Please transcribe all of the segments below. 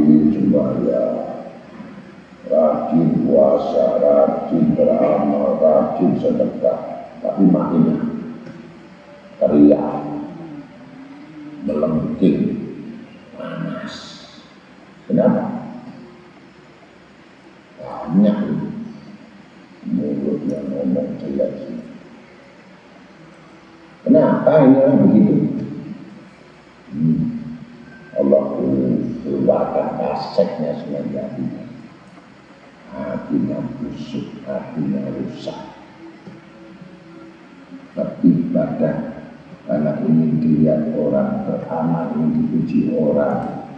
rajin sembahyang, rajin puasa, rajin beramal, rajin sedekah, tapi makinnya teriak, melengking, panas. Kenapa? Banyak mulut yang ngomong jelek. Kenapa ini orang begitu? Allah keluarkan kasetnya semuanya hatinya. Hatinya busuk, hatinya rusak. Beribadah karena ingin dilihat orang, beramal ingin dipuji orang,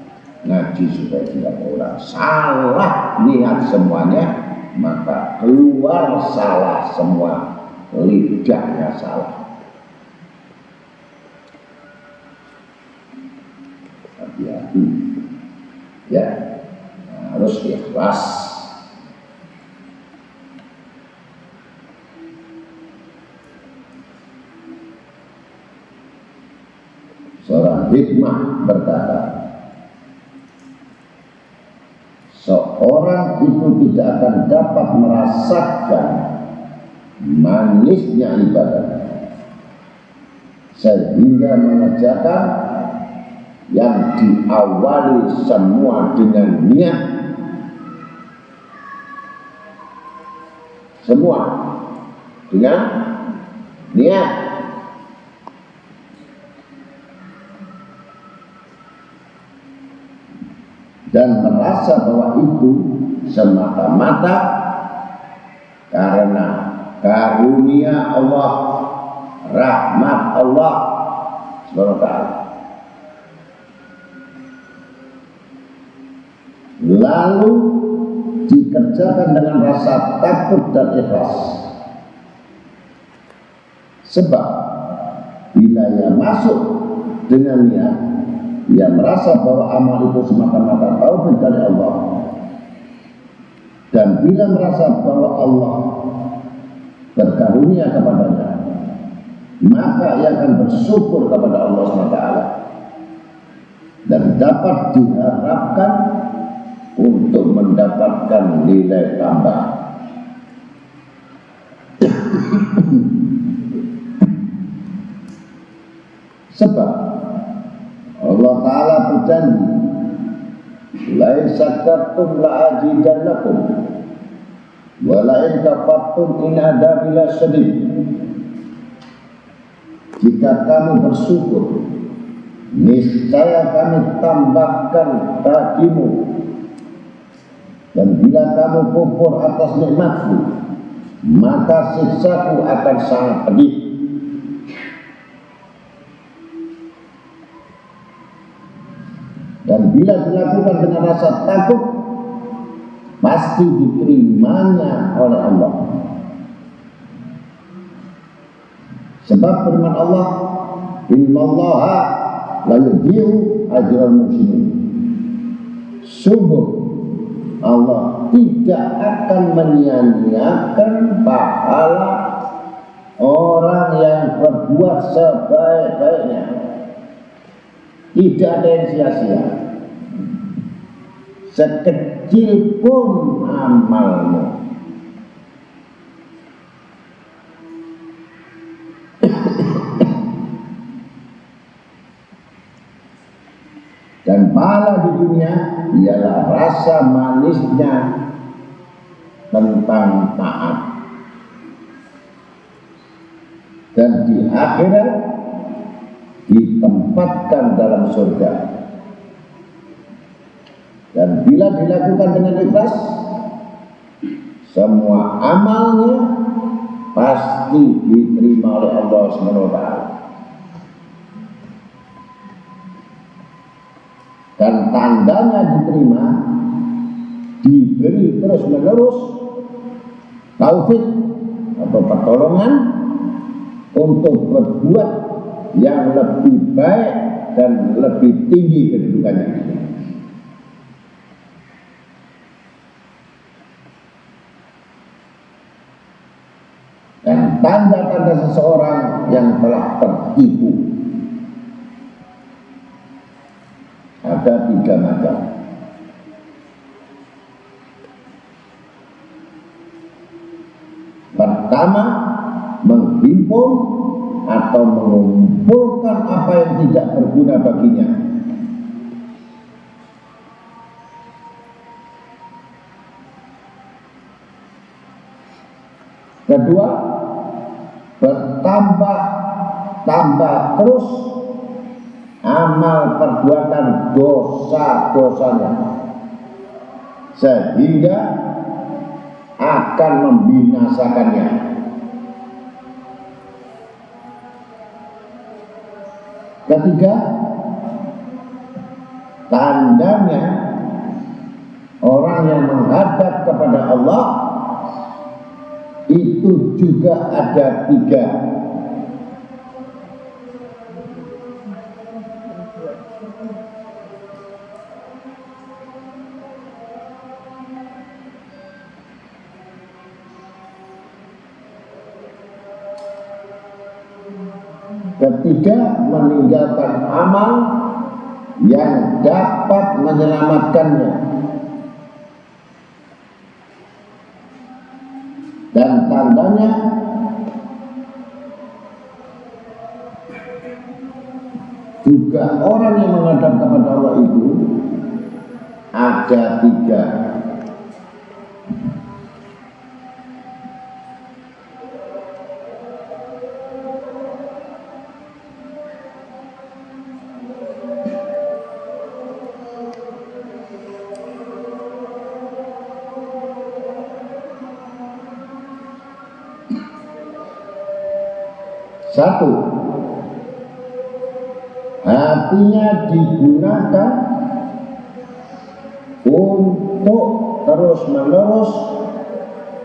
ngaji supaya dilihat orang. Salah niat semuanya, maka keluar salah semua, lidahnya salah. Hati-hati ya, harus ikhlas. Seorang hikmah berkata, seorang itu tidak akan dapat merasakan manisnya ibadah sehingga mengerjakan yang diawali semua dengan niat, semua dengan niat, dan merasa bahwa itu semata-mata karena karunia Allah, rahmat Allah SWT. Lalu dikerjakan dengan rasa takut dan ikhlas. Sebab bila ia masuk dengan niat, ia merasa bahwa amal itu semata-mata taufik dari Allah. Dan bila merasa bahwa Allah berkarunia kepadanya, maka ia akan bersyukur kepada Allah SWT dan dapat diharapkan untuk mendapatkan nilai tambah. Sebab Allah Ta'ala berjanji, la in syakartum la azidannakum wa la in kafartum in adabi lasyadid. Jika kamu bersyukur, niscaya kami tambahkan bagimu, dan bila kamu kufur atas nikmatku, maka siksaku akan sangat pedih. Dan bila dilakukan dengan rasa takut, pasti diterimanya oleh Allah. Sebab firman Allah, innallaha la yudhi'u ajral muhsinin. Sungguh Allah tidak akan menyia-nyiakan pahala orang yang berbuat sebaik-baiknya. Tidak ada yang sia-sia, sekecil pun amalmu. Dan pahala di dunia ialah rasa manisnya tentang taat. Dan di akhirat ditempatkan dalam surga. Dan bila dilakukan dengan ikhlas, semua amalnya pasti diterima oleh Allah SWT. Dan tandanya diterima, diberi terus menerus taufik atau pertolongan untuk berbuat yang lebih baik dan lebih tinggi kedudukannya. Dan tanda-tanda seseorang yang telah tertipu ada 3 macam. pertama, menghimpun atau mengumpulkan apa yang tidak berguna baginya. Kedua, bertambah terus amal perbuatan dosa-dosanya sehingga akan membinasakannya. Ketiga, tandanya orang yang menghadap kepada Allah itu juga ada 3. Ketiga, meninggalkan amal yang dapat menyelamatkannya. Dan tandanya juga orang yang menghadap kepada Allah itu ada 3. Satu, hatinya digunakan untuk terus-menerus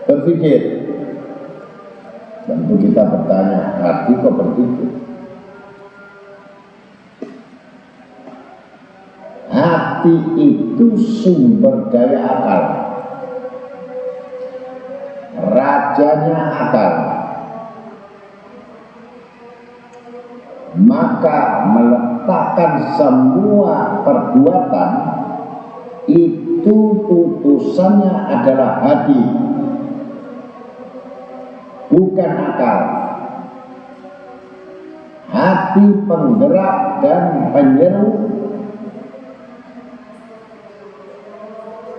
berpikir. Tentu kita bertanya, hati kok berpikir? Hati itu sumber daya akal, rajanya akal. Maka meletakkan semua perbuatan itu putusannya adalah hati, bukan akal. Hati penggerak dan penyeru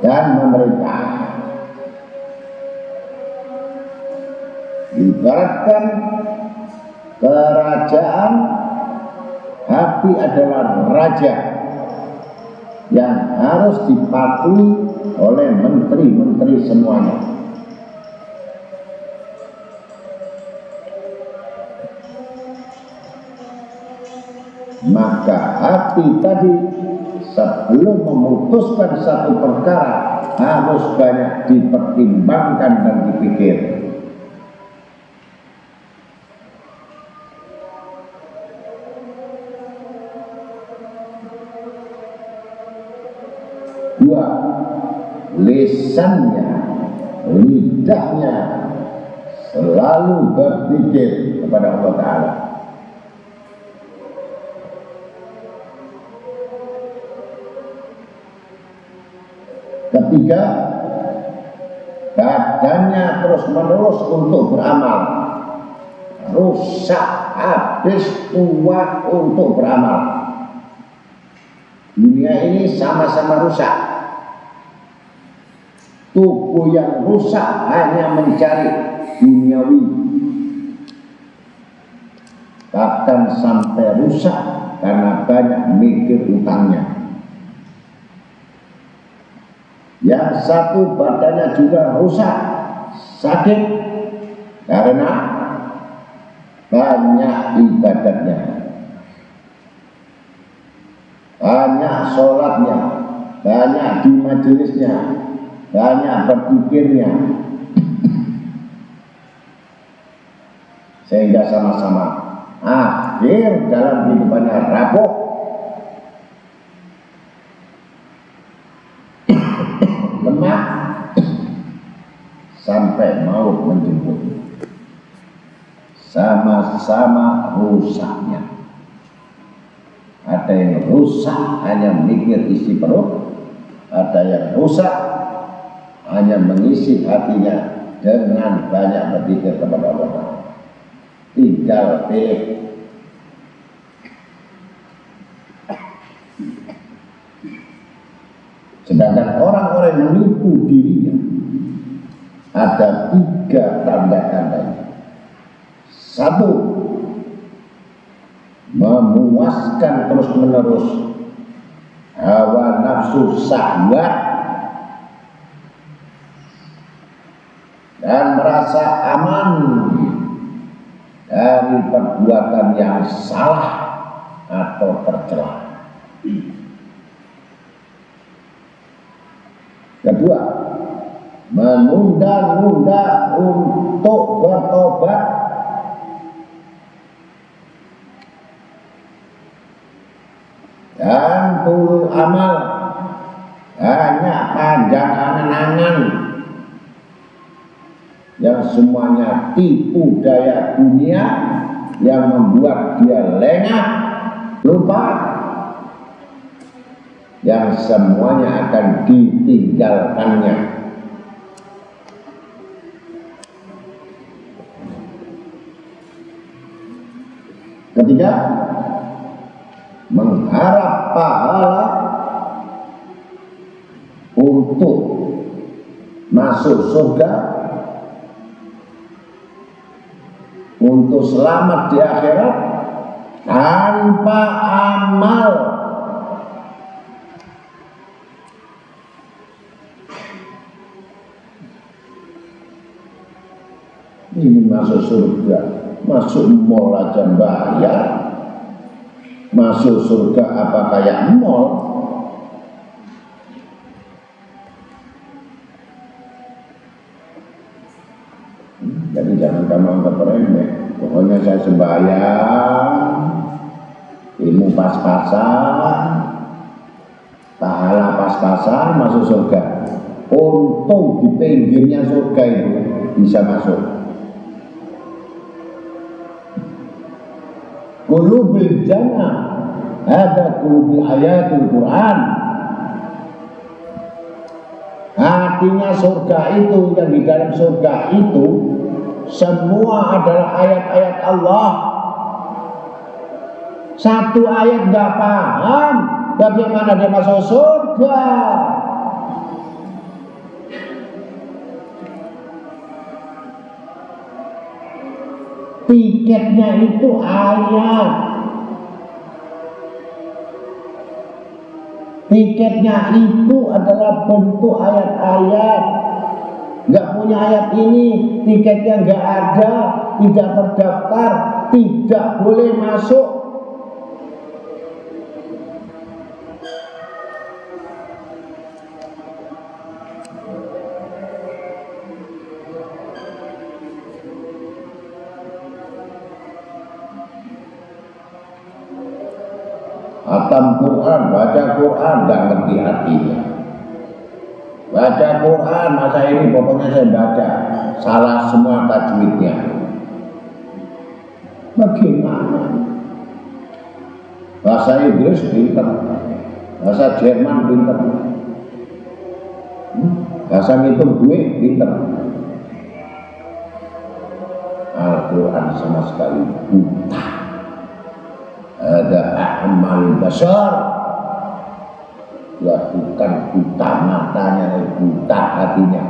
dan memerintah. Ibaratkan kerajaan, hati adalah raja yang harus dipatuhi oleh menteri-menteri semuanya. Maka hati tadi sebelum memutuskan satu perkara harus banyak dipertimbangkan dan dipikir. Dua, lisannya, lidahnya selalu berpikir kepada Allah Ta'ala. Ketiga, badannya terus-menerus untuk beramal, rusak habis tua untuk beramal. Dunia ini sama-sama rusak. Tubuh yang rusak hanya mencari duniawi, bahkan sampai rusak karena banyak mikir utangnya. Yang satu badannya juga rusak, sakit karena banyak ibadatnya, banyak sholatnya, banyak di majelisnya, banyak berpikirnya, sehingga sama-sama akhir dalam kehidupannya rapuh, lemah, sampai maut menjemput. Sama-sama rusaknya. Ada yang rusak hanya mikir isi perut, ada yang rusak hanya mengisi hatinya dengan banyak berpikir kepada Allah. Tinggal pilih. Sedangkan orang-orang yang menipu dirinya ada 3 tanda-tandanya. 1, memuaskan terus-menerus hawa nafsu syahwat dan merasa aman dari perbuatan yang salah atau tercela. Kedua, menunda-nunda untuk bertobat dan tulul amal, hanya panjang angan-angan yang semuanya tipu daya dunia yang membuat dia lengah, lupa, yang semuanya akan ditinggalkannya. Ketiga, mengharap pahala untuk masuk surga, untuk selamat di akhirat tanpa amal. Ini masuk surga, masuk mall aja bayar. Masuk surga apa kayak mall? Jadi jangan kamu anggap remeh. Pokoknya saya sembahyang, ilmu pas-pasan, pahala pas-pasan, masuk surga. Untung di pinggirnya surga itu bisa masuk. Qulubil jannah, ada qulubil ayatul Quran. Hatinya surga itu, yang di dalam surga itu semua adalah ayat-ayat Allah. Satu ayat nggak paham, bagaimana dia masuk surga? Tiketnya itu ayat. Tiketnya itu adalah bentuk ayat-ayat. Nggak punya ayat ini, tiketnya nggak ada, tidak terdaftar, tidak boleh masuk. Khatam Quran, baca Quran, nggak ngerti artinya. Baca Quran, masa ini pokoknya saya baca, salah semua tajwidnya. Bagaimana? Bahasa Inggris pinter, bahasa Jerman pinter, bahasa ngitung duit pinter. Al-Quran sama sekali buta. Ada a'mal basar, ya bukan buta matanya, buta hatinya.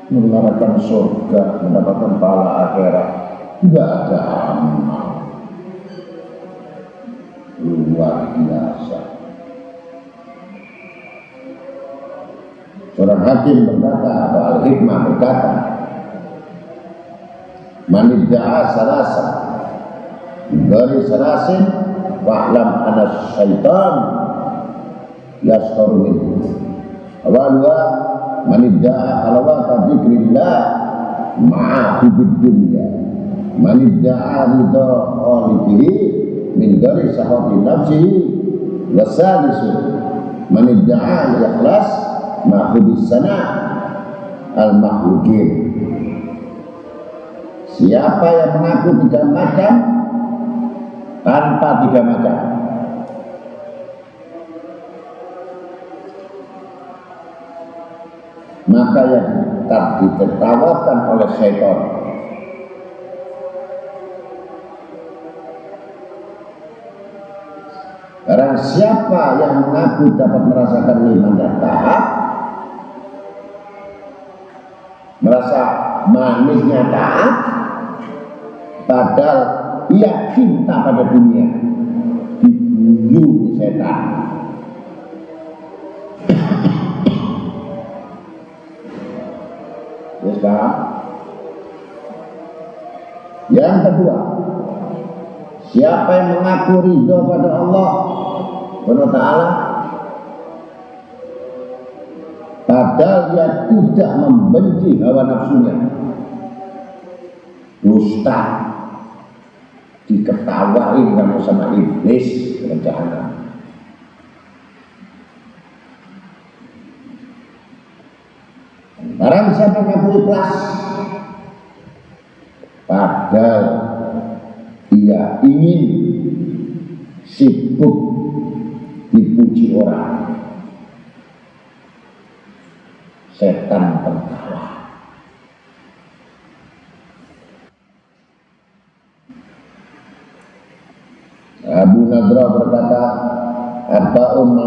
Mendapatkan surga, mendapatkan pahala akhirat, tidak ada amal. Luar biasa. Seorang hakim berkata, atau Al-Hikmah berkata, man idda'a salasa dari salasin wa'lam ana syaitan yastaru minhu. Awalwa man idda'a halawata dzikrillah ma'a hubid dunya, man idda'a ridha khaliqihi min ghairi sahwati nafsihi, wasalisu man idda'a al-ikhlas ma'hudis sana al-makhlukin. Siapa yang mengaku 3 macam tanpa 3 macam, maka yang ditertawakan oleh syaitan. Barang siapa yang mengaku dapat merasakan nikmat dan taat, merasa manisnya taat, padahal ia cinta pada dunia, dibunuh setan. Yes, paham? Yang kedua, siapa yang mengaku ridho pada Allah Subhanahu wa ta'ala, padahal dia tidak membenci hawa nafsunya, dusta, diketawain kamu sama iblis dalam jahanam. Barang siapa mengaku ikhlas, padahal ia ingin sibuk dipuji orang, setan tertawa. Abu Nadrah berkata, "Arba'un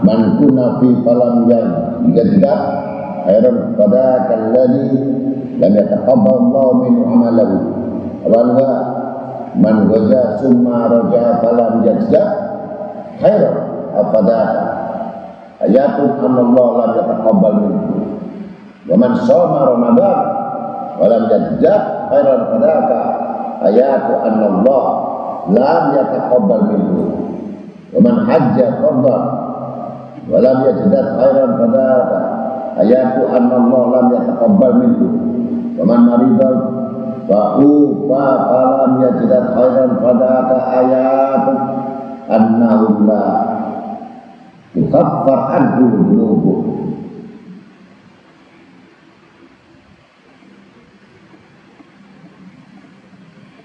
man kunna fi falam yajid khairan fadaka alladhi lam yataqabbal Allah minhu amalahu wa man waza summa raja falam yajid khairan fadaka ayatun Allah lam yataqabbal minhu wa man shoma ramadan wa lam yajid khairan fadaka ayatu Allah lam yataqabbal minhu wa man hajja fardhan wa lam yajid khairan fadaka ayatu Allah lam yataqabbal minhu wa man maridal fa lam yajid khairan fadaka ayatu annahu la tukaffar anhu dhunubuh."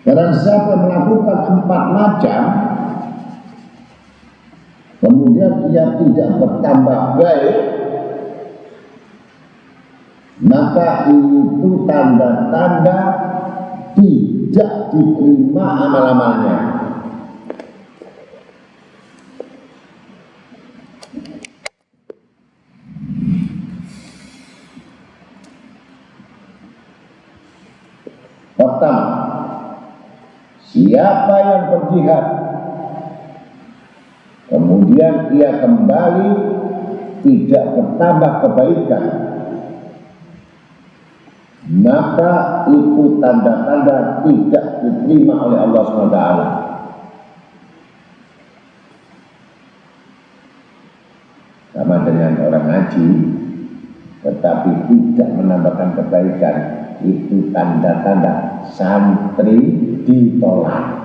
Barang siapa melakukan 4 macam, kemudian ia tidak bertambah baik, maka itu tanda-tanda tidak diterima amal-amalnya. Pertama, siapa yang berjihad kemudian ia kembali tidak bertambah kebaikan, maka itu tanda-tanda tidak diterima oleh Allah SWT. Sama dengan orang ngaji tetapi tidak menambahkan kebaikan, itu tanda-tanda santri ditolak.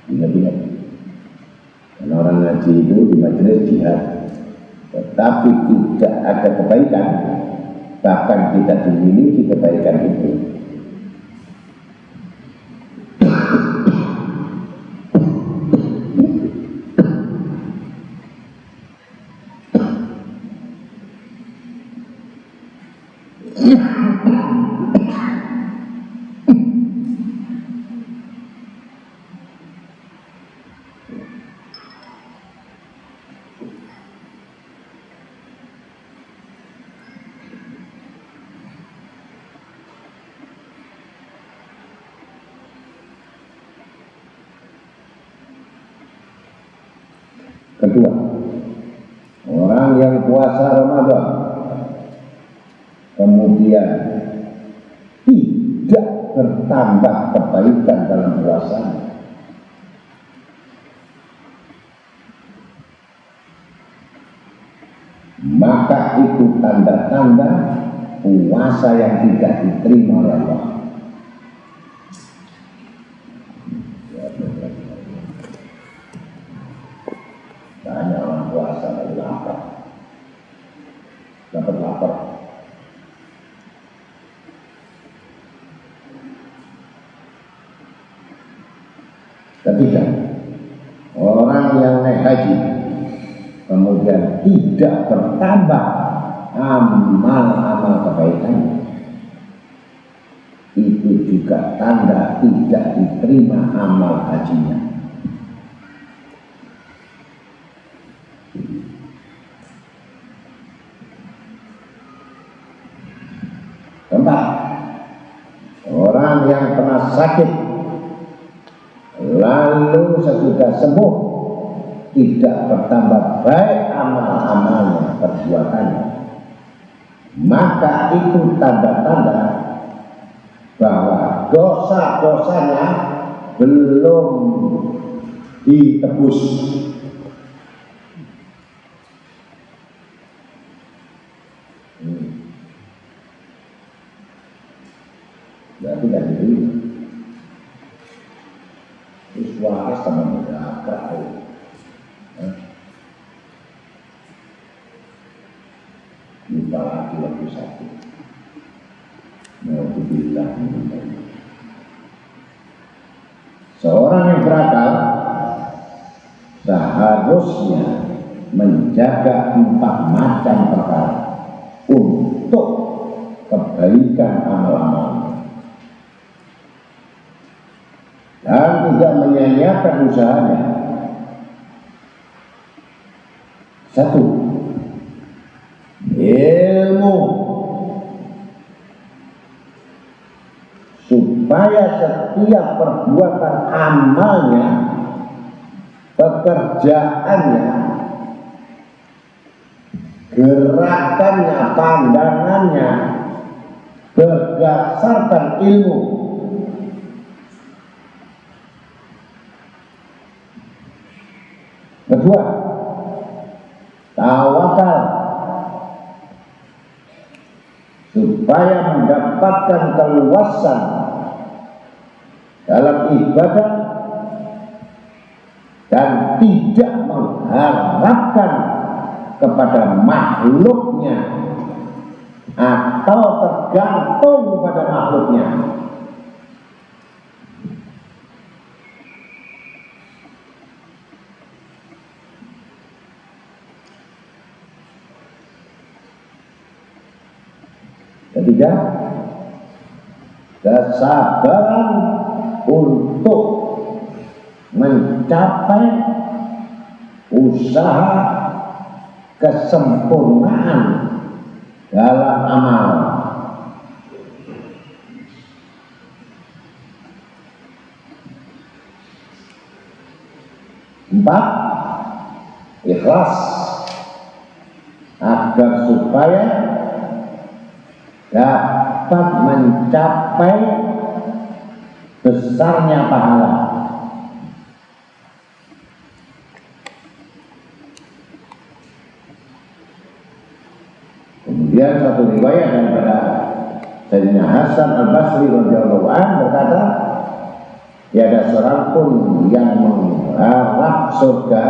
Ingat-ingat, karena orang ngaji itu di majelis jihad tetapi tidak ada kebaikan, bahkan tidak dimiliki kebaikan itu, kedua, orang yang puasa Ramadan kemudian tidak bertambah kebaikan dalam puasanya, maka itu tanda-tanda puasa yang tidak diterima oleh Allah. Banyak orang puasa lagi lapar, dapat lapar. Ketiga, orang yang naik haji kemudian tidak bertambah amal-amal kebaikan, itu juga tanda tidak diterima amal hajinya. Keempat, orang yang pernah sakit lalu sesudah sembuh tidak bertambah baik amal-amalnya, perbuatannya, maka itu tanda-tanda bahwa dosa-dosanya belum ditebus. Berarti tidak diterima. Terus waras sama neraka. Lupa lagi waktu sakit. Mau dibilang seorang yang berakal seharusnya menjaga 4 macam perkara untuk kebaikan amal-amalnya dan tidak menyia-nyiakan usahanya. 1, ilmu, supaya setiap perbuatan amalnya, pekerjaannya, gerakannya, pandangannya berdasarkan ilmu. Kedua, tawakal, supaya mendapatkan keluasan dalam ibadah dan tidak mengharapkan kepada makhluknya atau tergantung pada makhluknya. Ketiga, kesabaran untuk mencapai usaha kesempurnaan dalam amal. 4, ikhlas, agar supaya dapat mencapai besarnya pahala. Kemudian satu riwayat daripada Sayyidina Hasan Al-Basri radhiyallahu anhu berkata, tiada seorang pun yang mengharap surga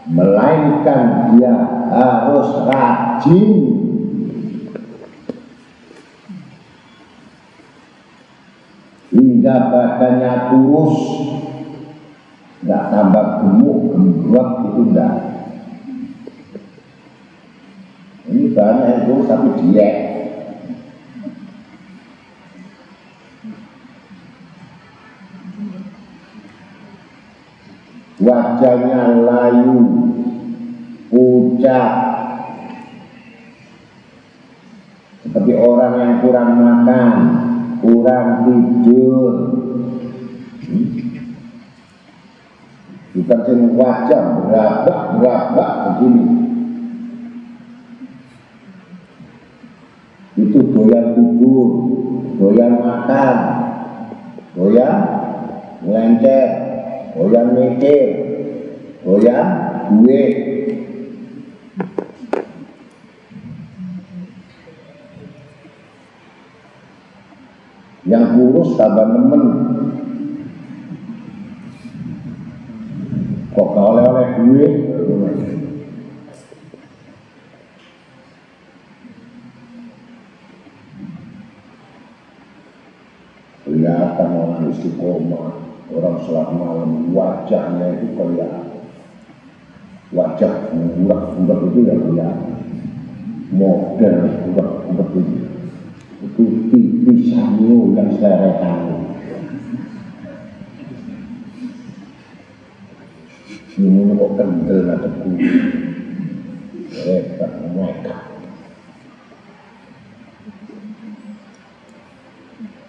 melainkan dia harus rajin hingga badannya kurus, nggak tambah gemuk, gembrot itu enggak. Ini banyak yang kurus tapi diet. Wajahnya layu, pucat, seperti orang yang kurang makan, kurang tidur. Bukan cuma wajah berabak begini. Itu doyan tidur, doyan makan, doyan ngelencer, doyan mikir, doyan duit. Yang kurus tambah nemen, kok gak oleh-oleh duit. Kelihatan orang istiqomah, orang orang sholat malam wajahnya itu kelihatan, wajah burak-burak itu ya kelihatan, model burak-burak itu tipisannya yang seretan. Ini kok kendel ngadepku, hebat mereka.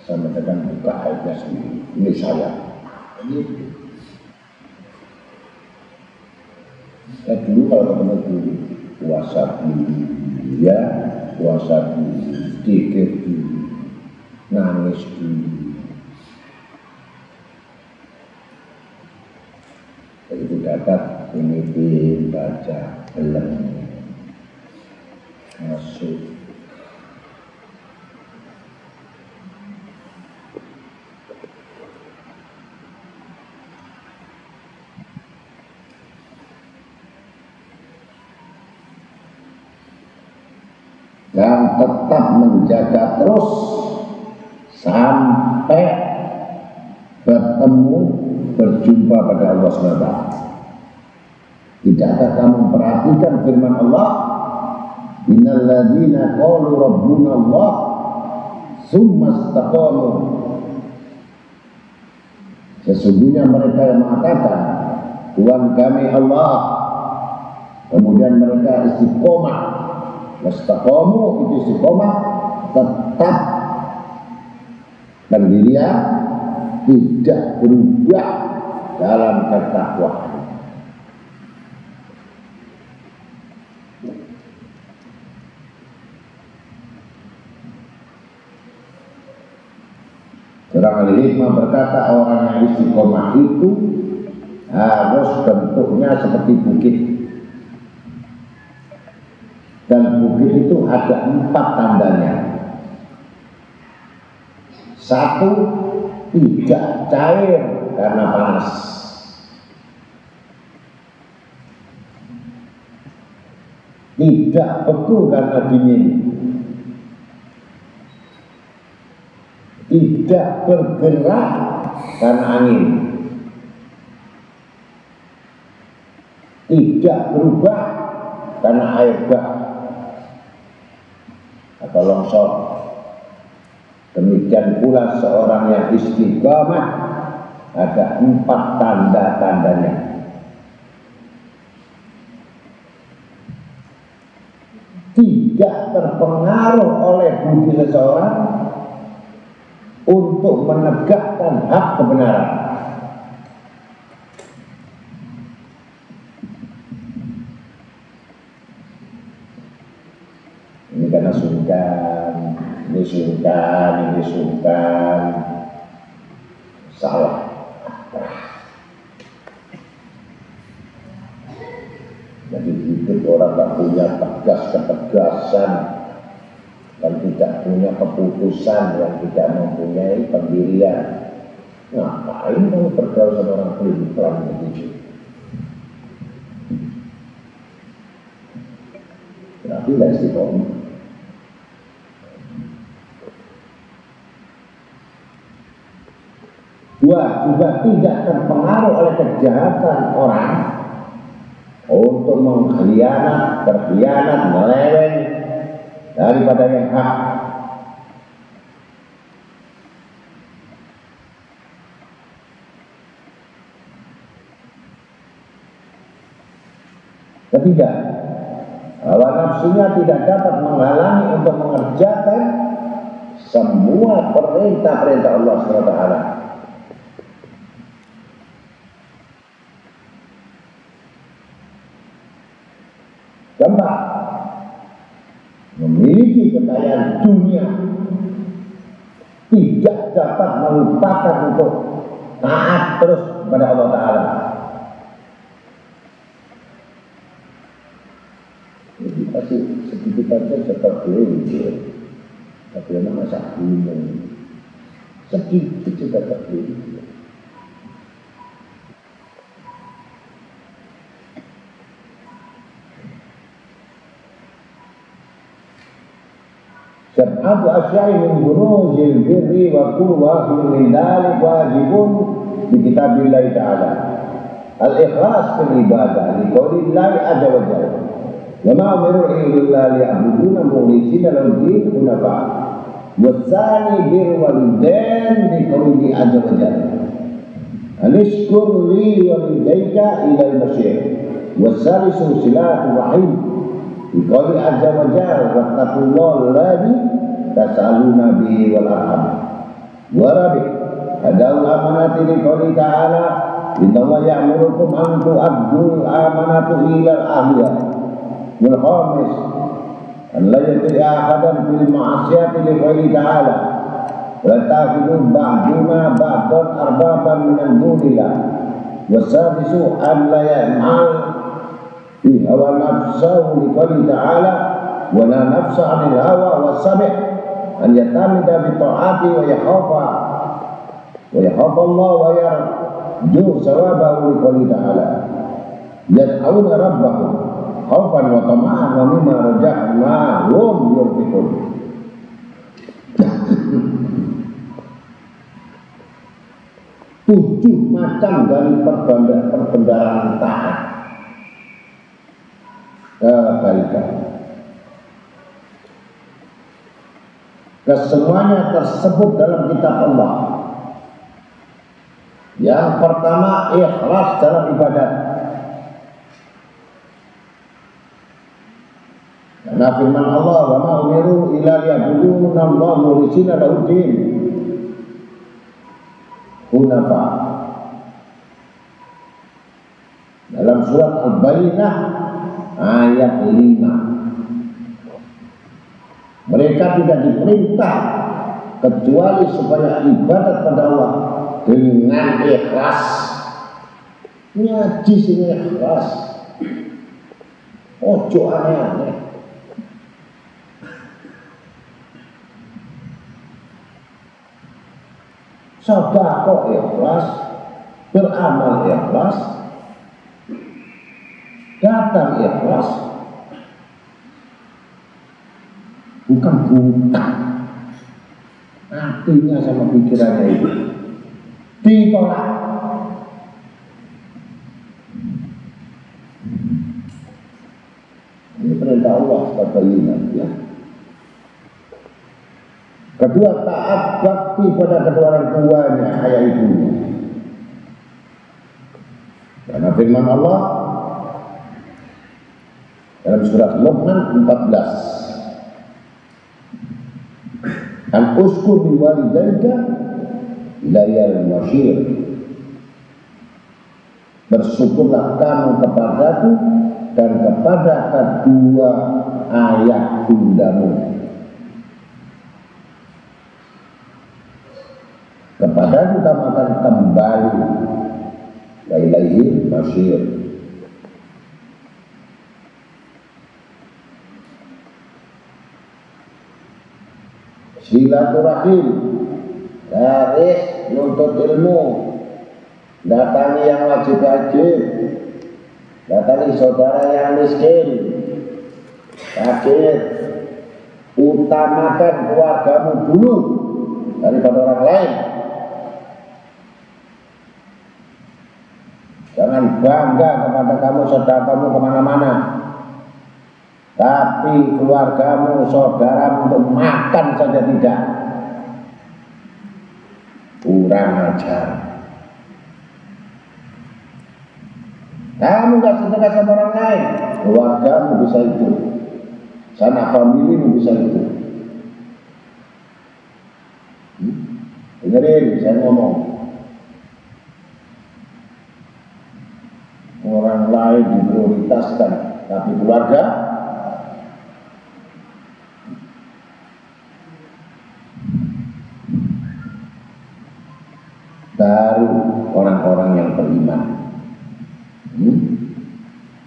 Sama dengan buka airnya sendiri. Ini saya. Dulu kalau ketemu dulu puasa dulu, ya puasa dulu, dikir dulu, nangis dulu. Begitu dapat ini baca belum masuk. Dan tetap menjaga terus sampai bertemu berjumpa pada Allah SWT. Tidakkah kamu perhatikan firman Allah, innal ladzina qalu rabbuna Allah tsumma istaqamu, sesungguhnya mereka yang mengatakan Tuhan kami Allah, kemudian mereka istiqomah. Mustaqamu itu istiqomah, tetap pendirian, tidak berubah dalam ketakwaan. Surah Al-Hikmah berkata orang yang istiqomah itu harus bentuknya seperti bukit. Dan bukit itu ada 4 tandanya. 1, tidak cair karena panas. 2, tidak beku karena dingin. 3, tidak bergerak karena angin. 4, tidak berubah karena air bah atau longsor. Demikian pula seorang yang istiqamah ada 4 tanda-tandanya. Tidak terpengaruh oleh budi seseorang untuk menegakkan hak kebenaran. Ini karena sungkan, ini sungkan, salah. Jadi hidup orang tak punya ketegasan dan tidak punya keputusan, yang tidak mempunyai pendirian. Ngapain kamu bergaul sama orang pelin-pelan begitu? Berarti tidak istiqomah. Dua, juga tidak terpengaruh oleh kejahatan orang untuk berkhianat, meleweng daripada yang hak. Ketiga, hawa nafsunya tidak dapat menghalangi untuk mengerjakan semua perintah-perintah Allah SWT. Keempat, memiliki kekayaan dunia tidak dapat melupakan untuk taat terus kepada Allah Ta'ala. Jadi pasti sedikit saja seperti itu, tapi memang masa gunung sedikit juga seperti itu. Sab'atu asyai min buruzil birri wa kullu wahidin min dhalik wajibun di kitabillah ta'ala. Al-ikhlas fil ibadah liqaulillahi azza wa jalla. Wa ma umiru illa liya'buduna mukhlishina lahu-d-din hunafa. Wasani bir walidain liqaulihi azza wa jalla. Anishkur li walidayka ila al-masyir. Wasalisu silatul rahim. Liqaulihi azza wa jalla wattaqullaha alladzi tas'aluna bihi wal arham. Wa rabi hadal amanati liqaulihi ta'ala innallaha ya'murukum an tu'addul amanatu ila ahliha. Wal khamis an la yuti'a ahadan fil ma'asiyati liqaulihi ta'ala la ta'budu ba'duna ba'dan arbaban min dunillah. Wasadisu an la ya'mal fi hawa nafsahu liqaulihi ta'ala wa la nafsa 'anil hawa was-sabi' an yatamida bi ta'ati wa yakhafa Allah wa yarju sawabahu liqaulihi ta'ala yas'aluna rabbahum khaufan wa tama'an wa mimma razaqnahum yunfiqun. Tujuh macam dari perbendaharaan taat kebaikan. Kesemuanya tersebut dalam kitab Allah. Yang pertama, ikhlas dalam ibadat. Karena firman Allah, wa ma umiru illa liya'buduna Allah mukhlishina lahu-d-din hunafa. Dalam surat Al-Bayyinah ayat 5. Mereka tidak diperintah kecuali supaya ibadat pada Allah dengan ikhlas. Ngaji sini ikhlas. Ojo aneh-aneh. Sedekah ikhlas, beramal ikhlas, datang ikhlas, bukan buta. Hatinya sama pikirannya itu ditolak. Ini perintah Allah sebagai ya. Kedua, taat bakti pada kedua orang tuanya, ayah ibunya. Karena firman Allah dalam surat Luqman 14. An uskur bi walidayka ilayal masyir. Bersyukurlah kamu kepadaku dan kepada kedua ayah bundamu. Kepadaku kamu akan kembali. Wa ilaihi masyir. Silaturahim, garis nuntut ilmu, datangi yang wajib-wajib, datangi saudara yang miskin, sakit, utamakan keluargamu dulu daripada orang lain. Jangan bangga kepada kamu saudaramu kemana-mana, tapi keluargamu, saudaramu untuk makan saja tidak. Kurang ajar. Kamu gak sedekah sama orang lain, keluargamu bisa itu, sanak familimu bisa itu. Dengerin saya ngomong. Orang lain diprioritaskan, tapi keluarga baru orang-orang yang beriman,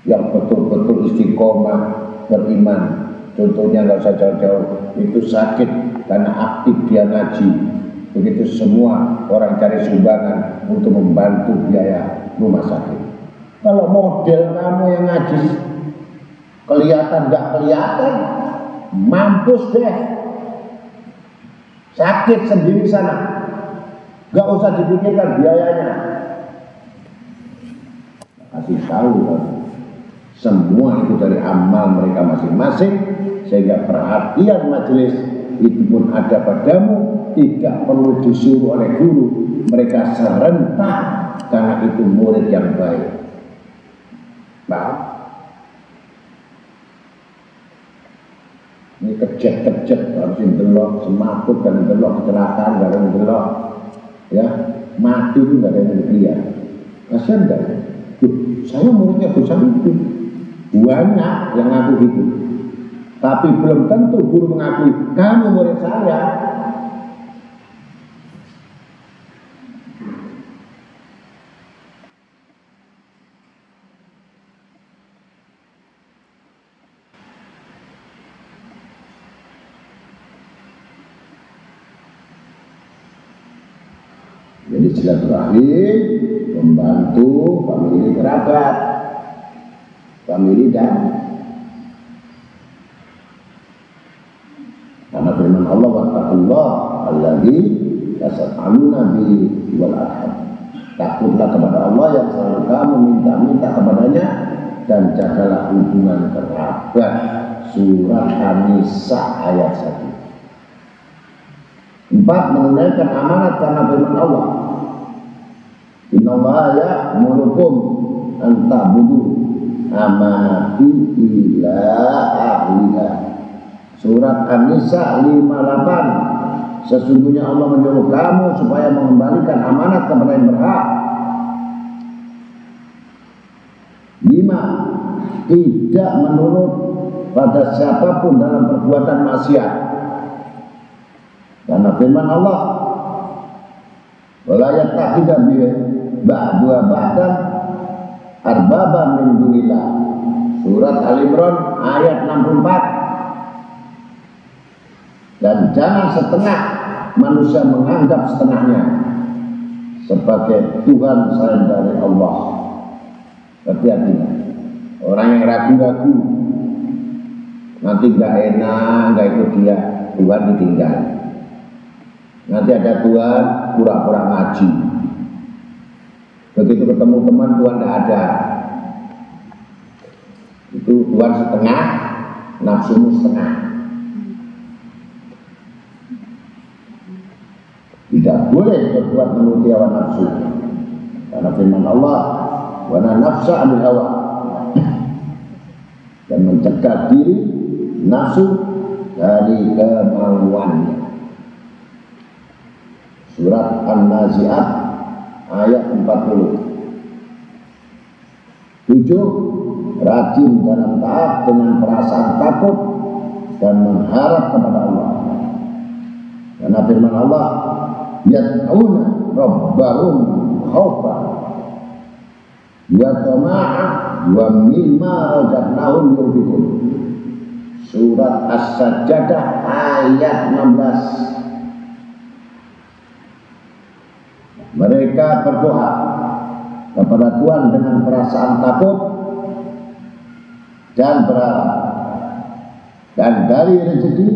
yang betul-betul istiqomah beriman. Contohnya nggak usah jauh-jauh, itu sakit karena aktif dia ngaji. Begitu semua orang cari sumbangan untuk membantu biaya rumah sakit. Kalau model kamu yang ngaji kelihatan nggak kelihatan, mampus deh, sakit sendiri sana, nggak usah dipikirkan biayanya. kasih tahu kan. Semua itu dari amal mereka masing-masing, sehingga perhatian majelis itu pun ada padamu, tidak perlu disuruh oleh guru, mereka serentak karena itu murid yang baik. Paham? Ini kejek-kejek harus delok, semaput dan delok, kecelakaan dan delok, ya mati itu nggak ada yang lihat. Kasian nggak? Saya muridnya Gus itu. Banyak yang ngaku gitu, tapi belum tentu guru mengakui kamu murid saya. Jadi silaturahim membantu famili kerabat, famili dan karena firman Allah wattaqullah alladzi tas'aluna bihi wal arham. Takutlah kepada Allah yang selalu kamu minta-minta kepadanya dan jagalah hubungan kerabat. Surat An-Nisa ayat 1. 4. Menunaikan amanat karena firman Allah. Innallaha ya'murukum an ta'budu amanati ila ahliha. Surat An-Nisa 58. Sesungguhnya Allah menyuruh kamu supaya mengembalikan amanat kepada yang berhak. 5. Tidak menurut pada siapapun dalam perbuatan maksiat. Karena firman Allah, wala yattakhidha ba'dua ba'dan arbaban min dunillah. Surat Al-Imran ayat 64. Dan jangan setengah manusia menganggap setengahnya sebagai Tuhan selain dari Allah. Hati-hati, orang yang ragu-ragu nanti gak enak, gak ikut dia, Tuhan ditinggal. Nanti ada Tuhan pura-pura ngaji. Begitu ketemu teman Tuhan tidak ada. Itu Tuhan setengah, nafsumu setengah. Tidak boleh berbuat menuruti hawa nafsu. Karena firman Allah, wa la nafsa 'anil hawa. Dan mencegah diri nafsu dari kemauannya. Surat An-Nazi'at ayat 40. 7. Rajin dalam taat dengan perasaan takut dan mengharap kepada Allah. Karena firman Allah, yad'una rabbahum khaufan wa tama'an wa mimma razaqnahum yunfiqun. Surat As-Sajdah ayat 16. Mereka berdoa kepada Tuhan dengan perasaan takut dan berharap, dan dari rezeki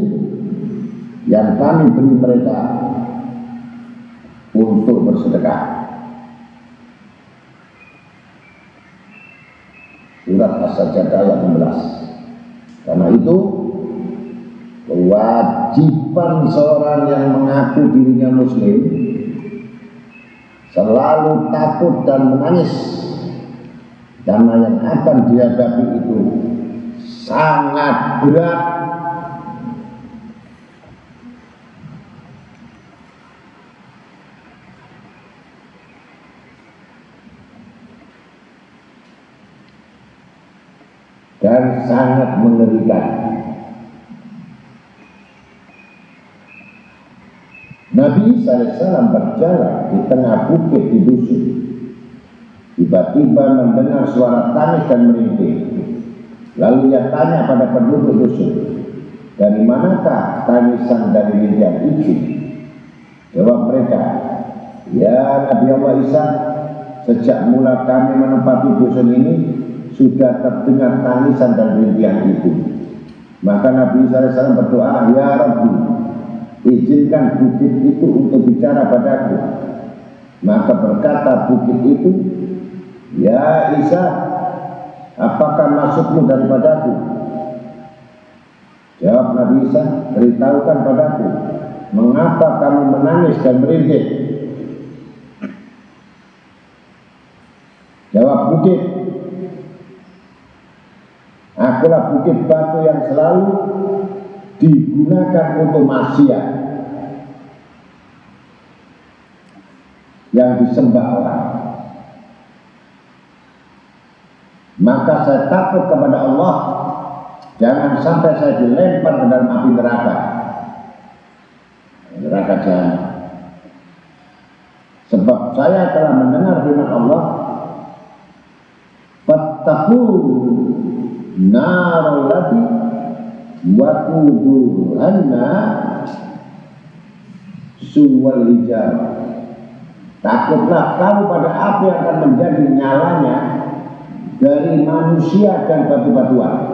yang kami beri mereka untuk bersedekah. Surat As-Sajdah ayat 16. Karena itu kewajiban seorang yang mengaku dirinya muslim selalu takut dan menangis karena yang akan dihadapi itu sangat berat. Dan sangat mengerikan. Nabi SAW berjalan di tengah bukit di dusun. Tiba-tiba mendengar suara tangis dan merintih. Lalu ia tanya pada penduduk dusun, dari manakah tangisan dan rintihan itu? Jawab mereka, ya Nabi Allah Isa, sejak mula kami menempati dusun ini, sudah terdengar tangisan dan rintihan itu. Maka Nabi SAW berdoa, ya Rabbi, izinkan bukit itu untuk bicara padaku. Maka berkata bukit itu, Ya Isa, apakah maksudmu daripadaku? Jawab Nabi Isa, beritahukan padaku, mengapa kamu menangis dan merintih? Jawab bukit, akulah bukit batu yang selalu digunakan untuk maksiat, yang disembah orang. Maka saya takut kepada Allah, jangan sampai saya dilempar ke dalam api neraka, neraka jahanam. Sebab saya telah mendengar firman Allah, fattaqun narul lati waquduhanna suwal hijarah. Takutlah kamu pada api yang akan menjadi nyalanya dari manusia dan batu-batuan.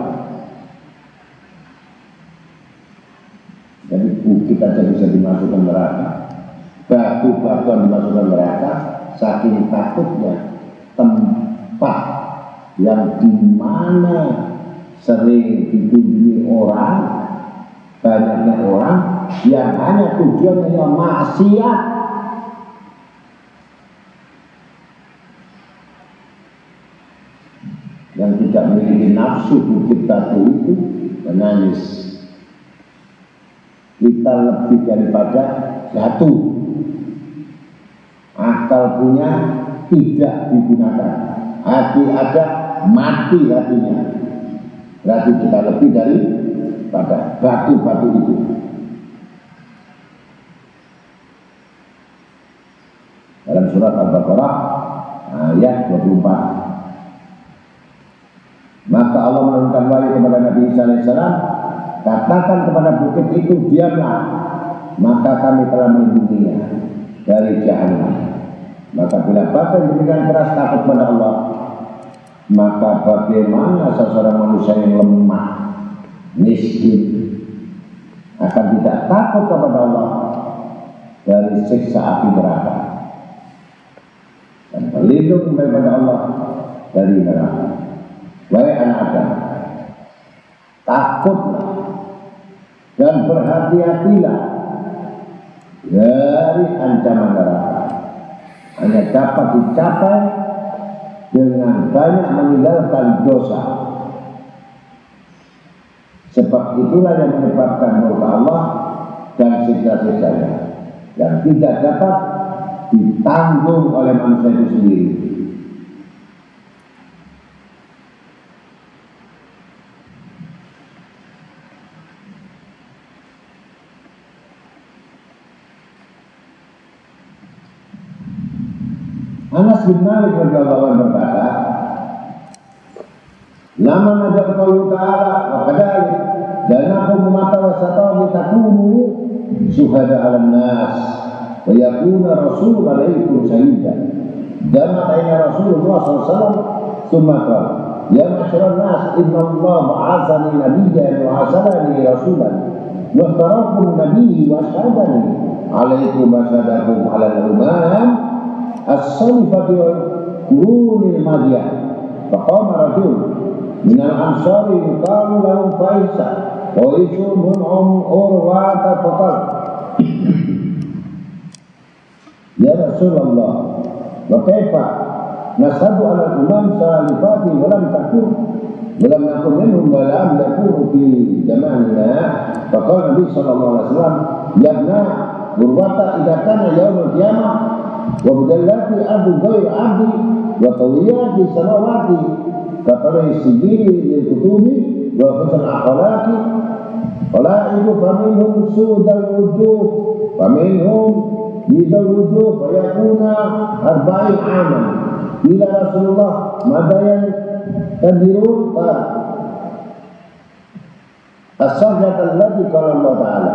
Jadi bukit aja bisa dimasukkan neraka, batu-batuan dimasukkan neraka, saking takutnya tempat yang dimana sering dikunjungi orang, banyaknya orang yang hanya tujuannya yang maksiat. Yang tidak memiliki nafsu bukit batu itu menangis. Kita lebih daripada batu. Akal punya tidak digunakan. Hati ada, mati hatinya. Berarti kita lebih daripada batu-batu itu. Dalam surat Al-Baqarah ayat 24. Maka Allah menurunkan wahyu kepada Nabi Isa AS, katakan kepada bukit itu, diamlah, maka kami telah melindunginya dari jahanam. Maka bila batu yang demikian keras takut kepada Allah, maka bagaimana seseorang manusia yang lemah, miskin, akan tidak takut kepada Allah dari siksa api neraka dan berlindung daripada Allah dari neraka. Wahai anak Adam, takutlah dan berhati-hatilah dari ancaman neraka. Hanya dapat dicapai dengan banyak meninggalkan dosa. Sebab itulah yang menyebabkan murka Allah dan siksa-siksanya yang tidak dapat ditanggung oleh manusia itu sendiri. Anas bin Malik radhiyallahu anhu berkata, "Lama najal qaulu ta'ala wa kadzalik danakum mata wasata takunu syuhada 'alan nas wa yakuna rasul 'alaikum shahidan." Dama aina Rasulullah sallallahu alaihi wasallam tsumma qala, "Ya ma'syaral nas, inna Allah ba'atsani nabiyyan wa 'asalani rasulan wa tarakum nabiyyi wa syahadani 'alaikum masyadakum 'alal umam as-salifati wal qurunil madiyah." Faqama rajul minal ansari yuqalu lahu Faisa wa ismun urwata faqal, "Ya Rasulullah, wa kaifa nashhadu ala al-umam salifati wa lam takun minhum wa lam yakunu fi zamanina?" Faqala Nabi sallallahu alaihi wasallam, "Ya ibna urwata, idza kana yaumul qiyamah wa budallati abdu ghair abdi wa qawiyati samawati katara sijili lil kutubi wa husn akhlaqi wala ibu faminhum sudal wujuh faminhum bidal wujuh wa yakuna arba'in aman." Bila Rasulullah madayan tadirun as-sajdat allati qala Allah ta'ala,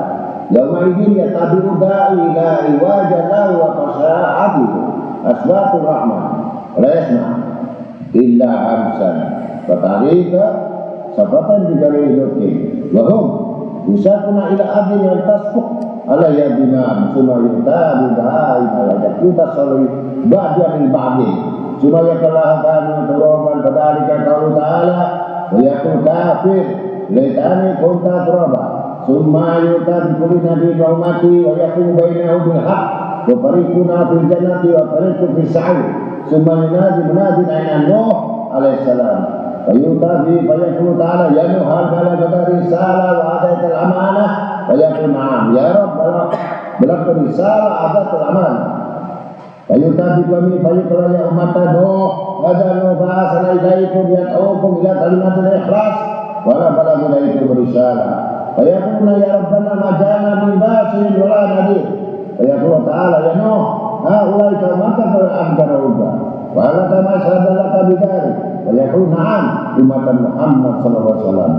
"Yauma idzin yatabi'u da'i la iwaja lahu wa qasa'atu asbatul rahman la yasma' illa hamsan wa tarika sabatan bigari nukin wa hum yusakuna ila abin yang tasfuq ala yadina summa yutabu da'i ala yakuta salih ba'diya min ba'din supaya kelahkan turaban padalika qaulu ta'ala wa yaqul kafir laitani kunta turaba summa yutan kulina di ummati wa yaqul bainahu bil haqq wa fariquna fil jannati wa fariqun fis sa'ir summa yunadi munadin ayna Nuh alaihi salam wa yutabi fa yaqul ta'ala ya Nuh hal balagha risalah wa adatul amanah wa yaqul na'am ya rabb balagha risalah adatul amanah fayutabi kami fayuqra ya umat Nuh hadza Nuh ba'atsana ilaikum yad'ukum ila kalimatil ikhlas wa la balagha ilaikum risalah fayaquluna ya rabbana ma ja'alna min ba'sin wa la nadir fayaqulu ta'ala ya Nuh haulai kaumaka fa'amtaruba wa la kama sadalaka bidari fayaqulu na'am umat Muhammad sallallahu alaihi wasallam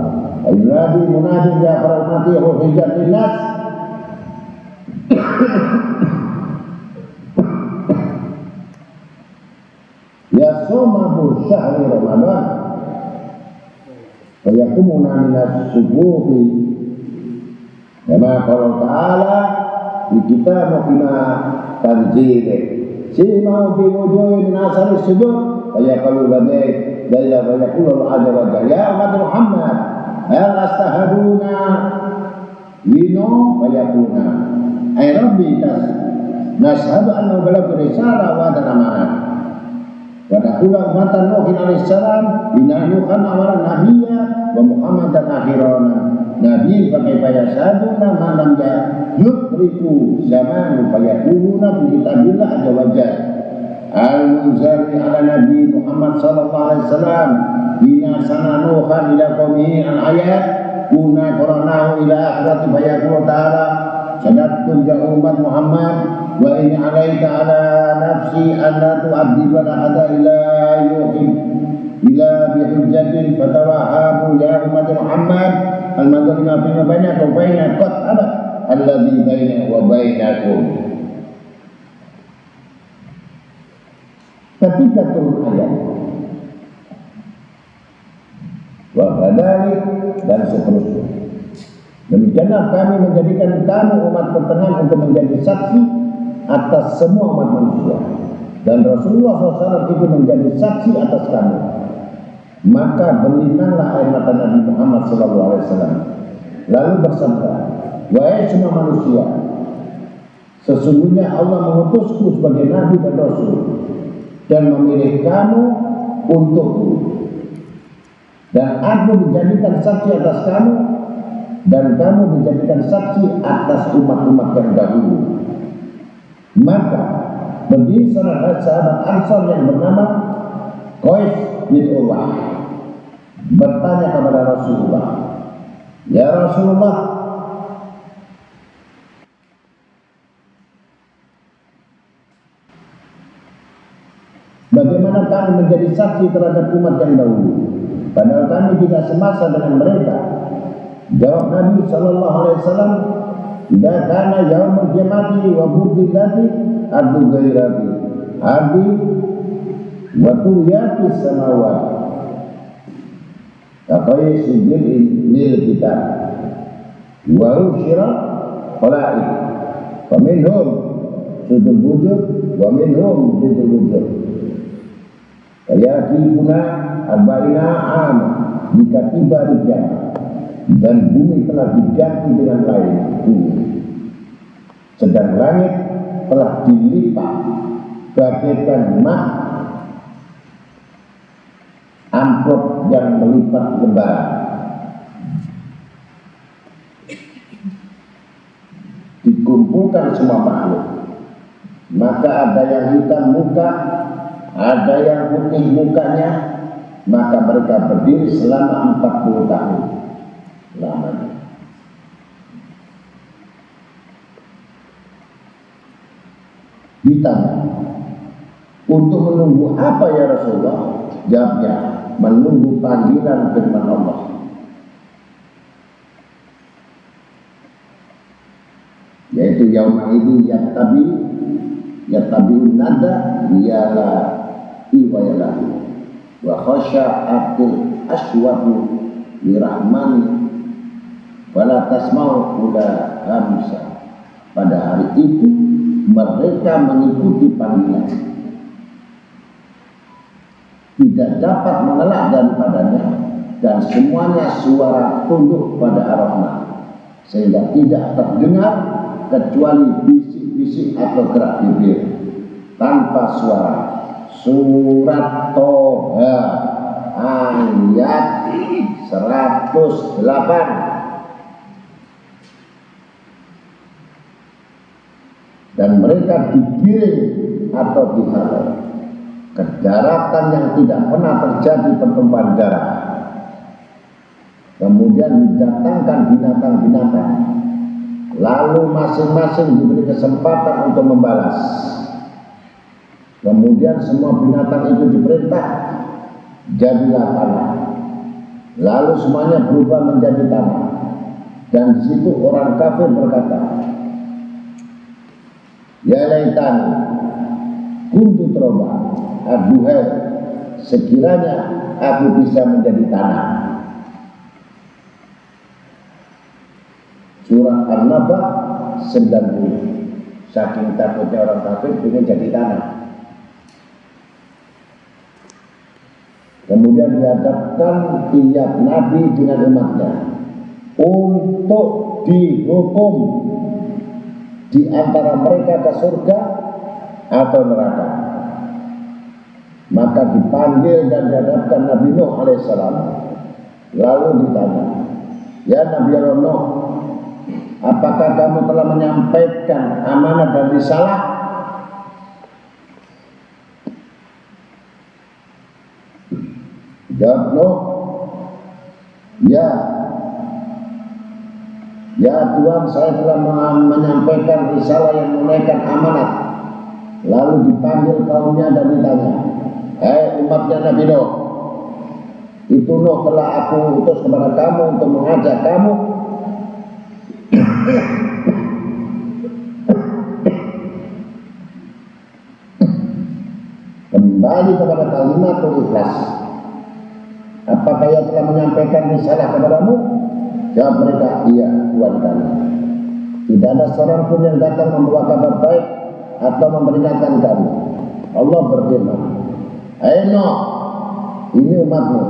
ayunadi munadi ya para ummati hujjat linnas ya somahu syahri Ramadan wa yakumuna minas subuhi kama qala ta'ala di kita mukina tanjir si mau fi wujuhi min asari sujud wa yaqulu ladai daila wa yaqulu azza wa jalla ya umat Muhammad hal astahaduna lino wa yaquluna ay rabbi nashhadu anna balagha risalah wa amanah wa naqulu ummatan Nuh alaihi salam inna nuhan amara nabiyya wa muhammadan akhirana nabi kaifa yasaduna man lam yudriku zaman fa yaquluna fi kitabillah azza wa jalla al-munzari ala nabi Muhammad sallallahu alaihi wasallam inna sana nuhan ila qaumihi al-ayat kuna qaranahu ila akhirati fa yaqulu ta'ala sadatun ya umat Muhammad wa in alaika ala nafsi an la tu'adhiba ahada ila yuhib ila bihujjatin fatawahabu ya umat Muhammad al-madlima fi bainakum wa baina qad abad alladhi baina wa bainakum. Ketika turun ayat wa kadalik dan seterusnya, demikianlah kami menjadikan kamu umat pertengahan untuk menjadi saksi atas semua umat manusia dan Rasulullah SAW itu menjadi saksi atas kamu. Maka berlinanglah air mata Nabi Muhammad SAW lalu bersabda, wahai semua manusia, sesungguhnya Allah mengutusku sebagai Nabi dan Rasul dan memilih kamu untukku, dan aku dijadikan saksi atas kamu dan kamu dijadikan saksi atas umat-umat yang dahulu. Maka berdiri seorang sahabat Ansar yang bernama Qais bin Urwah bertanya kepada Rasulullah, ya Rasulullah, bagaimana kami menjadi saksi terhadap umat yang dahulu, padahal kami tidak semasa dengan mereka? Jawab Nabi sallallahu alaihi wasallam, "Idza kana yaumul qiyamati wa buddilati ardu ghairati ardi wa tuyati samawat kaqai sijil lil kitab wa usyira khalaik wa minhum sudul wujud wa minhum sudul wujud ayatuna arba'ina am jika tiba di kiamat dan bumi telah diganti dengan lain bumi, sedang langit telah dilipat bagaikan amplop yang melipat lembaran. Dikumpulkan semua makhluk, maka ada yang hitam muka, ada yang putih mukanya, maka mereka berdiri selama 40 tahun lamanya. Ditanya, untuk menunggu apa ya Rasulullah? Jawabnya, menunggu panggilan firman Allah. Yaitu yauma ini yattabi'un nada yala iwayalah wa khasya'atil aswatu lirahmani wala tasma'u ula hamsa. Pada hari itu mereka mengikuti panggilan tidak dapat mengelak daripadanya, dan semuanya suara tunduk pada Ar-Rahman, sehingga tidak terdengar kecuali bisik-bisik atau gerak bibir tanpa suara. Surat Toha ayat 108. Dan mereka digiring atau dihalau ke daratan yang tidak pernah terjadi pertumpahan darah. Kemudian didatangkan binatang-binatang, lalu masing-masing diberi kesempatan untuk membalas. Kemudian semua binatang itu diperintah, jadilah tanah. Lalu semuanya berubah menjadi tanah. Dan di situ orang kafir berkata, ya laitani kuntu turaba, aduhai sekiranya aku bisa menjadi tanah. Surah An-Naba 90. Saking takutnya orang kafir ingin jadi tanah. Kemudian dihadapkan tiap nabi dengan umatnya untuk dihukum di antara mereka ke surga atau neraka. Maka dipanggil dan dihadapkan Nabi Nuh alaihissalam. Lalu ditanya, ya Nabi Nuh, apakah kamu telah menyampaikan amanat dan risalah? Jawab Nuh, ya. Ya Tuhan, saya telah menyampaikan risalah yang menunaikan amanat. Lalu dipanggil kaumnya dan ditanya, hei umatnya Nabi Nuh, itu Nuh telah aku utus kepada kamu untuk mengajak kamu kembali kepada kalimat ikhlas. Apakah ia telah menyampaikan risalah kepadamu? Jawab mereka, iya Tuhan kami. Tidak ada seorang pun yang datang membawa kabar baik atau memperingatkan kami. Allah berfirman, hai Nuh, ini umatmu.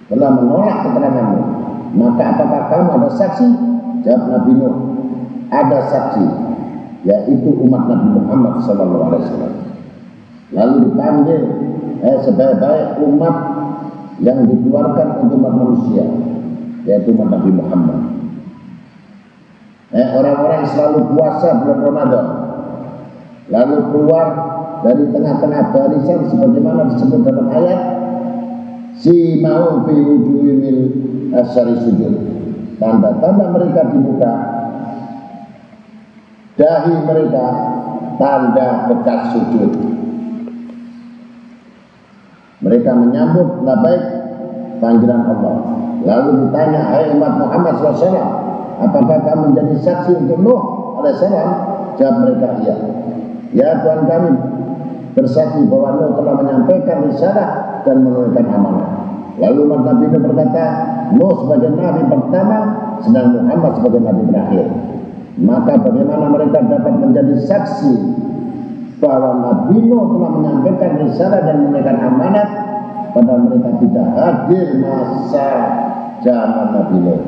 Telah menolak keteranganmu, maka apakah kamu ada saksi? Jawab Nabi Nuh, ada saksi, yaitu umat Nabi Muhammad SAW. Lalu dipanggil sebaik-baik umat yang dikeluarkan untuk umat manusia, yaitu umat Nabi Muhammad. Orang-orang yang selalu puasa bulan Ramadan, lalu keluar dari tengah-tengah barisan sebagaimana disebut dalam ayat, si mau fi wujuhil asyari sujud. Tanda-tanda mereka di muka, dahi mereka tanda bekas sujud. Mereka menyambut labbaik panggilan Allah. Lalu ditanya, hai umat Muhammad SAW, apakah kamu menjadi saksi untuk Nuh alaihissalam? Jawab mereka, iya. Ya Tuhan kami bersaksi bahwa Nuh telah menyampaikan risalah dan menunaikan amanah. Lalu umat Nabi Nuh berkata, Nuh sebagai nabi pertama, sedang Muhammad sebagai nabi terakhir. Maka bagaimana mereka dapat menjadi saksi bahwa Nabi Nuh telah menyampaikan risalah dan menunaikan amanat, padahal mereka tidak hadir masa zaman Nabi Nuh.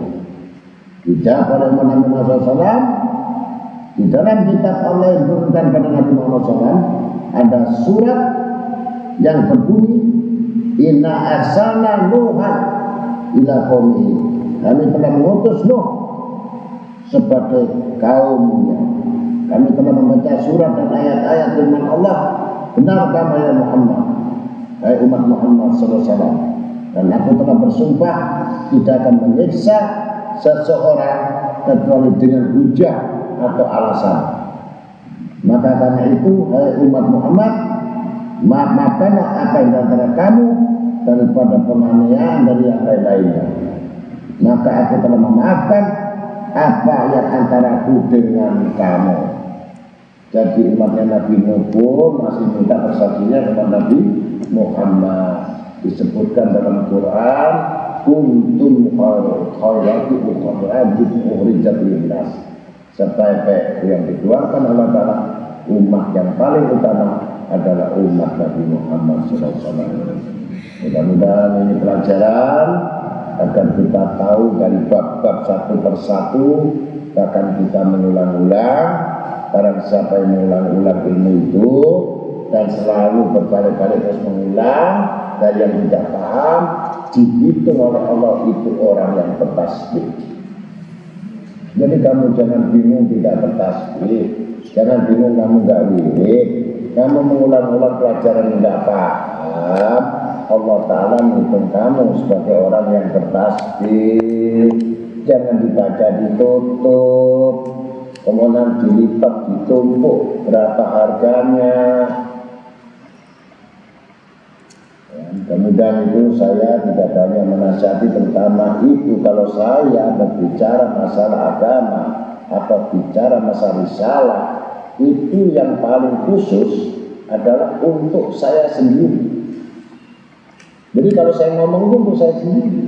Dijawab oleh Nabi Muhammad SAW, di dalam kitab Allah yang diturunkan pada Nabi Muhammad SAW ada surat yang berbunyi, Inna arsalna Nuhan ila qaumihi. Kami telah mengutus Nuh sebagai kaumnya. Kami telah membaca surat dan ayat-ayat firman Allah, benarkah ya Muhammad, hai umat Muhammad SAW, dan aku telah bersumpah tidak akan menyiksa seseorang kecuali dengan hujah atau alasan. Maka karena itu, hai umat Muhammad, maafkanlah apa yang antara kamu daripada penganiayaan dari yang lain-lainnya. Maka aku telah memaafkan apa yang antaraku dengan kamu. Jadi umatnya Nabi Nuh pun masih minta persaksinya kepada Nabi Muhammad. Disebutkan dalam Quran, kuntum khairati ukhrijat linnas. Sebaik-baik yang dikeluarkan Allah Ta'ala, umat yang paling utama adalah umat Nabi Muhammad SAW. Mudah-mudahan ini pelajaran agar kita tahu dari bab-bab satu persatu, bahkan kita mengulang-ulang. Barang siapa yang mengulang-ulang ilmu itu dan selalu berkali-kali terus mengulang dan yang tidak paham, dihitung oleh Allah itu orang yang bertasbih. Jadi kamu jangan bingung tidak bertasbih, jangan bingung kamu gak wirid, kamu mengulang-ulang pelajaran yang tidak paham, Allah Ta'ala menghitung kamu sebagai orang yang bertasbih. Jangan dibaca ditutup, kemudian dilipat ditumpuk, berapa harganya. Kemudian itu saya tidak banyak menasihati terutama itu kalau saya berbicara masalah agama atau bicara masalah risalah, itu yang paling khusus adalah untuk saya sendiri. Jadi kalau saya ngomong itu untuk saya sendiri,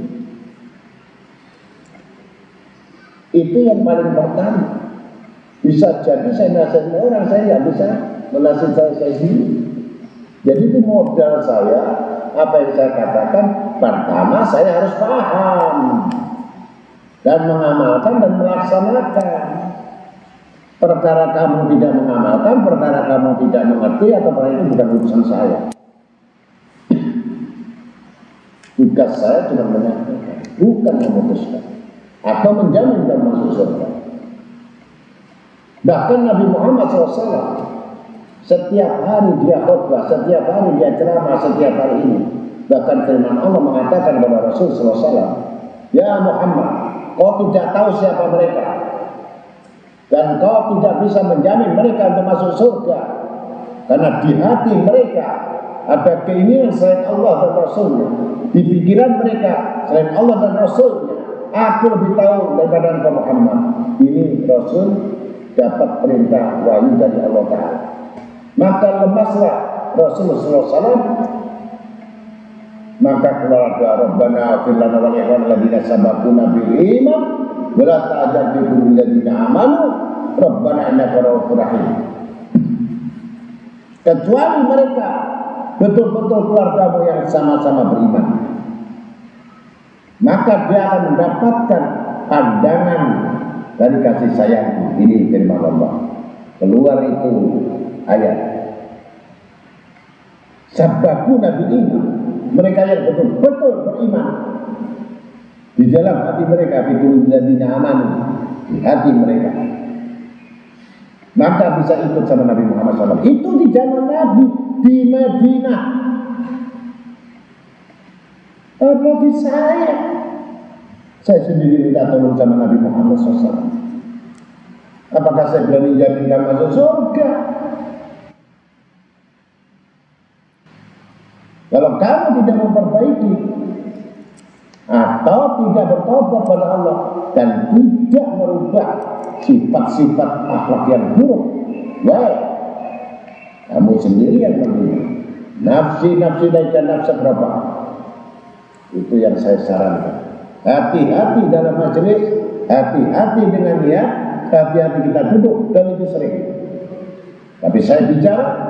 itu yang paling pertama. Bisa jadi saya nasihatin orang, saya nggak bisa menasihati saya sendiri. Jadi itu modal saya. Apa yang saya katakan, pertama saya harus paham dan mengamalkan dan melaksanakan. Perkara kamu tidak mengamalkan, perkara kamu tidak mengerti, atau perkara itu bukan urusan saya. Tugas saya cuma menyampaikan, bukan memutuskan atau menjamin kamu masuk surga. Bahkan Nabi Muhammad SAW setiap hari dia khutbah, setiap hari dia ceramah, setiap hari ini. Bahkan firman Allah mengatakan kepada Rasul SAW, ya Muhammad, kau tidak tahu siapa mereka, dan kau tidak bisa menjamin mereka untuk masuk surga, karena di hati mereka ada keinginan selain Allah dan Rasulnya, di pikiran mereka selain Allah dan Rasulnya. Aku lebih tahu daripada engkau Muhammad. Ini Rasul dapat perintah wahyu dari Allah Ta'ala. Maka lemaslah Rasulullah SAW, maka keluar doa Rabbana ighfir lana wa li ikhwanina alladziina sabaquna bil iman wa la ta'jal fi qulubil ladziina amanu Rabbana innaka ra'ufur rahim. Kecuali mereka betul-betul keluargamu yang sama-sama beriman, maka dia akan mendapatkan pandangan dari kasih sayang. Ini firman Allah. Keluar itu ayat sabaquna bil iman, mereka yang betul-betul beriman di dalam hati mereka, fi qulubil ladziina amanu, di hati mereka, maka bisa ikut sama Nabi Muhammad SAW. Itu di zaman Nabi di Madinah. Apalagi saya sendiri minta tolong sama Nabi Muhammad SAW. Apakah saya berani jamin kamu masuk surga? Kalau kamu tidak memperbaiki atau tidak bertobat pada Allah dan tidak merubah sifat-sifat akhlak yang buruk, baik kamu sendiri yang menilai. Nafsi dan nafsi berapa? Itu yang saya sarankan. Hati-hati dalam majelis, hati-hati dengan niat, hati-hati kita duduk, dan itu sering. Tapi saya bicara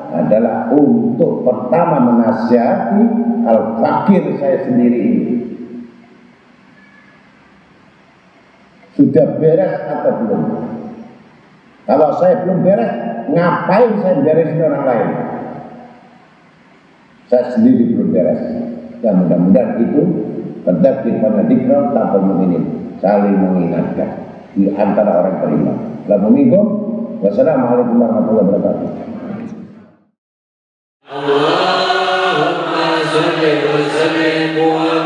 adalah untuk pertama menasihati al-fakir saya sendiri ini. Sudah beres atau belum? Kalau saya belum beres, ngapain saya beresin orang lain? Saya sendiri belum beres. Dan mudah-mudahan itu berdasarkan pada dikram tanpa mungkin saling mengingatkan di antara orang beriman. Wassalamualaikum warahmatullahi wabarakatuh. Allahumma salli wa sallim wa